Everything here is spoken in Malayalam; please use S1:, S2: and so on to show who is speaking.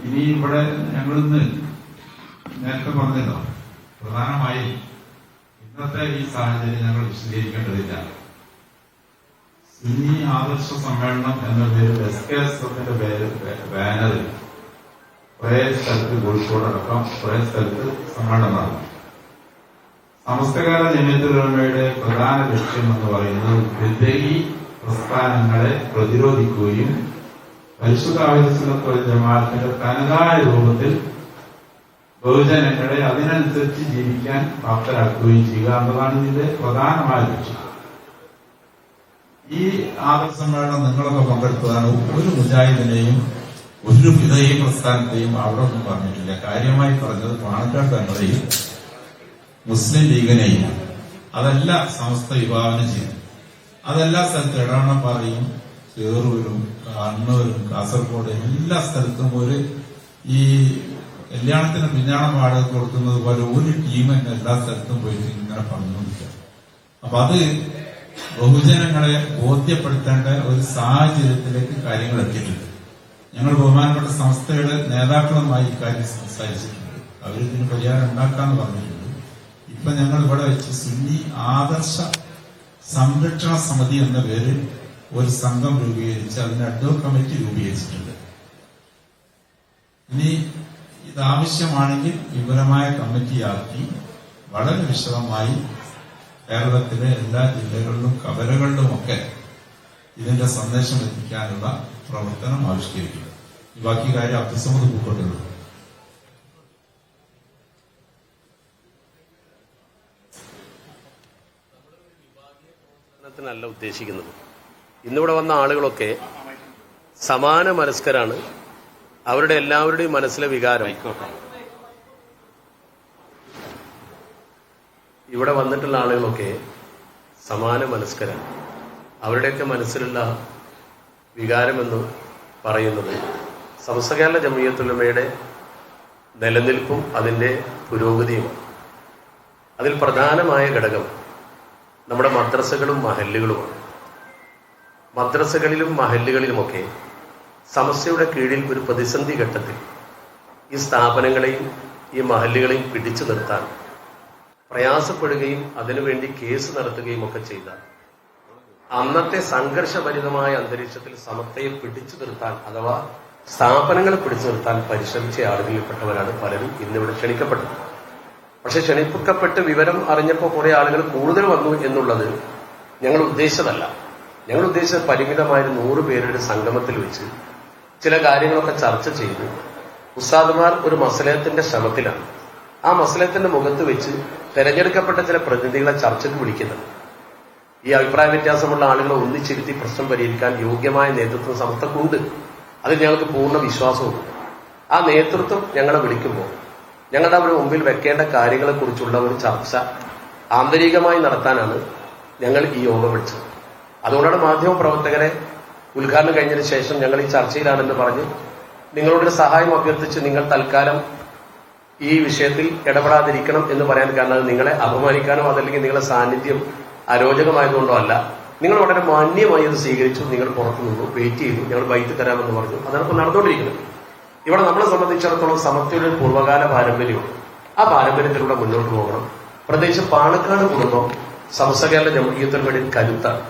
S1: ഇനി ഇവിടെ ഞങ്ങളിന്ന് നേരത്തെ പറഞ്ഞല്ലോ, പ്രധാനമായും ഇന്നത്തെ ഈ സാഹചര്യം ഞങ്ങൾ വിശദീകരിക്കേണ്ടതില്ല. സുന്നി ആദർശ സമ്മേളനം എന്ന പേരിൽ SKSF-ന്റെ ബാനറിൽ കുറെ സ്ഥലത്ത്, കോഴിക്കോടടക്കം കുറെ സ്ഥലത്ത് സമ്മേളനം നടന്നു. സമസ്തകാല ജമിയത്തുൽ ഉലമയുടെ പ്രധാന ലക്ഷ്യം എന്ന് പറയുന്നത് ബിദ്അഈ പ്രസ്ഥാനങ്ങളെ പ്രതിരോധിക്കുകയും പരിശുദ്ധ അഹ്ലു സുന്നത്ത് വൽ ജമാഅത്തിന്റെ തനതായ രൂപത്തിൽ ബഹുജനങ്ങളെ അതിനനുസരിച്ച് ജീവിക്കാൻ പ്രാപ്തരാക്കുകയും ചെയ്യുക എന്നതാണ് ഇതിന്റെ പ്രധാനമായ ലക്ഷ്യം. ഈ ആദർശ സമ്മേളനം നിങ്ങളൊക്കെ പങ്കെടുത്തതാണ്. ഒരു മുജാഹിദിനെയും ഒരു ബിദ്അഈ പ്രസ്ഥാനത്തെയും അവിടെ ഒന്നും പറഞ്ഞിട്ടില്ല. കാര്യമായി പറഞ്ഞത് പാണക്കാട് തങ്ങളെയും മുസ്ലിം ലീഗിനെയും അതല്ല സമസ്ത വിഭാവനം ചെയ്തു. അതെല്ലാ സ്ഥലത്തും എടവണ്ണപ്പാറയും ചേറൂരും കണ്ണൂരും കാസർഗോഡ് എല്ലാ സ്ഥലത്തും ഒരു ഈ കല്യാണത്തിന് പിഞ്ഞാണം വാടക കൊടുക്കുന്നത് പോലെ ഒരു ടീം തന്നെ എല്ലാ സ്ഥലത്തും പോയിട്ട് ഇങ്ങനെ പറഞ്ഞുകൊണ്ടിരിക്കുക. അപ്പൊ അത് ബഹുജനങ്ങളെ ബോധ്യപ്പെടുത്തേണ്ട ഒരു സാഹചര്യത്തിലേക്ക് കാര്യങ്ങൾ എത്തിയിട്ടുണ്ട്. ഞങ്ങൾ ബഹുമാനപ്പെട്ട സംസ്ഥയുടെ നേതാക്കളുമായി ഇക്കാര്യം സംസാരിച്ചിട്ടുണ്ട്. അവരിതിന് പരിഹാരം ഉണ്ടാക്കാന്ന് പറഞ്ഞിട്ടുണ്ട്. ഇപ്പൊ ഞങ്ങൾ ഇവിടെ വെച്ച് സുന്നി ആദർശ സംരക്ഷണ സമിതി എന്ന പേരിൽ ഒരു സംഘം രൂപീകരിച്ച് അതിന് അഡ്വോക് കമ്മിറ്റി രൂപീകരിച്ചിട്ടുണ്ട്. ഇനി ഇതാവശ്യമാണെങ്കിൽ വിപുലമായ കമ്മിറ്റിയാക്കി വളരെ വിശദമായി കേരളത്തിലെ എല്ലാ ജില്ലകളിലും കവലകളിലുമൊക്കെ ഇതിന്റെ സന്ദേശം എത്തിക്കാനുള്ള പ്രവർത്തനം ആവിഷ്കരിക്കുക. ബാക്കി കാര്യം അബ്ദുസ്സമദ് പൂക്കോട്ടുള്ളൂ.
S2: ല്ല ഉദ്ദേശിക്കുന്നത്. ഇന്നിവിടെ വന്ന ആളുകളൊക്കെ സമാന മനസ്കരാണ്. അവരുടെ എല്ലാവരുടെയും മനസ്സിലെ വികാരം, ഇവിടെ വന്നിട്ടുള്ള ആളുകളൊക്കെ സമാന മനസ്കരാണ്. അവരുടെയൊക്കെ മനസ്സിലുള്ള വികാരമെന്ന് പറയുന്നത് സമസ്ത ജമിയത്തുൽ ഉലമയുടെ നിലനിൽപ്പും അതിന്റെ പുരോഗതിയുമാണ്. അതിൽ പ്രധാനമായ ഘടകം നമ്മുടെ മദ്രസകളും മഹല്ലുകളുമാണ്. മദ്രസകളിലും മഹല്ലുകളിലുമൊക്കെ സമസ്തയുടെ കീഴിൽ ഒരു പ്രതിസന്ധി ഘട്ടത്തിൽ ഈ സ്ഥാപനങ്ങളെയും ഈ മഹല്ലുകളെയും പിടിച്ചു നിർത്താൻ പ്രയാസപ്പെടുകയും അതിനുവേണ്ടി കേസ് നടത്തുകയും ഒക്കെ ചെയ്ത അന്നത്തെ സംഘർഷഭരിതമായ അന്തരീക്ഷത്തിൽ സമസ്തയെ പിടിച്ചു നിർത്താൻ അഥവാ സ്ഥാപനങ്ങളെ പിടിച്ചു നിർത്താൻ പരിശ്രമിച്ച ആളുകളിൽപ്പെട്ടവരാണ് പലരും ഇന്നിവിടെ ക്ഷണിക്കപ്പെട്ടത്. പക്ഷെ ക്ഷണിക്കപ്പെട്ട് വിവരം അറിഞ്ഞപ്പോൾ കുറെ ആളുകൾ കൂടുതൽ വന്നു എന്നുള്ളത് ഞങ്ങൾ ഉദ്ദേശിച്ചതല്ല. ഞങ്ങൾ ഉദ്ദേശിച്ചത് പരിമിതമായ 100 പേരുടെ സംഗമത്തിൽ വെച്ച് ചില കാര്യങ്ങളൊക്കെ ചർച്ച ചെയ്ത് ഉസ്താദുമാർ ഒരു മസലത്തിന്റെ ശ്രമത്തിലാണ്. ആ മസലത്തിന്റെ മുഖത്ത് വെച്ച് തെരഞ്ഞെടുക്കപ്പെട്ട ചില പ്രതിനിധികളെ ചർച്ചയ്ക്ക് വിളിക്കുന്നത്. ഈ അഭിപ്രായ വ്യത്യാസമുള്ള ആളുകളെ ഒന്നിച്ചിരുത്തി പ്രശ്നം പരിഹരിക്കാൻ യോഗ്യമായ നേതൃത്വം സമസ്തക്കുണ്ട്. അതിൽ ഞങ്ങൾക്ക് പൂർണ്ണ വിശ്വാസവും. ആ നേതൃത്വം ഞങ്ങളെ വിളിക്കുമ്പോൾ ഞങ്ങളുടെ അവരുടെ മുമ്പിൽ വെക്കേണ്ട കാര്യങ്ങളെക്കുറിച്ചുള്ള ഒരു ചർച്ച ആന്തരികമായി നടത്താനാണ് ഞങ്ങൾ ഈ യോഗം വിളിച്ചത്. അതുകൊണ്ടാണ് മാധ്യമപ്രവർത്തകരെ ഉദ്ഘാടനം കഴിഞ്ഞതിന് ശേഷം ഞങ്ങൾ ഈ ചർച്ചയിലാണെന്ന് പറഞ്ഞ് നിങ്ങളുടെ സഹായം അഭ്യർത്ഥിച്ച് നിങ്ങൾ തൽക്കാലം ഈ വിഷയത്തിൽ ഇടപെടാതിരിക്കണം എന്ന് പറയാൻ കാരണം നിങ്ങളെ അപമാനിക്കാനോ അതല്ലെങ്കിൽ നിങ്ങളുടെ സാന്നിധ്യം അരോചകമായതുകൊണ്ടോ അല്ല. നിങ്ങൾ വളരെ മാന്യമായി അത് സ്വീകരിച്ചു. നിങ്ങൾ പുറത്തു നിന്നു, വെയിറ്റ് ചെയ്തു, ഞങ്ങൾ ബൈറ്റ് തരാമെന്ന് പറഞ്ഞു. അതാണ് ഇപ്പോൾ നടന്നുകൊണ്ടിരിക്കുന്നത്. ഇവിടെ നമ്മളെ സംബന്ധിച്ചിടത്തോളം സമസ്തയുടെ ഒരു പൂർവ്വകാല പാരമ്പര്യമുണ്ട്. ആ പാരമ്പര്യത്തിലൂടെ മുന്നോട്ട് പോകണം. പ്രത്യേകിച്ച് പാണക്കാട് കുടുംബം സമസ്ത ജമിയത്തുൽ ഉലമയുടെ കരുത്താണ്.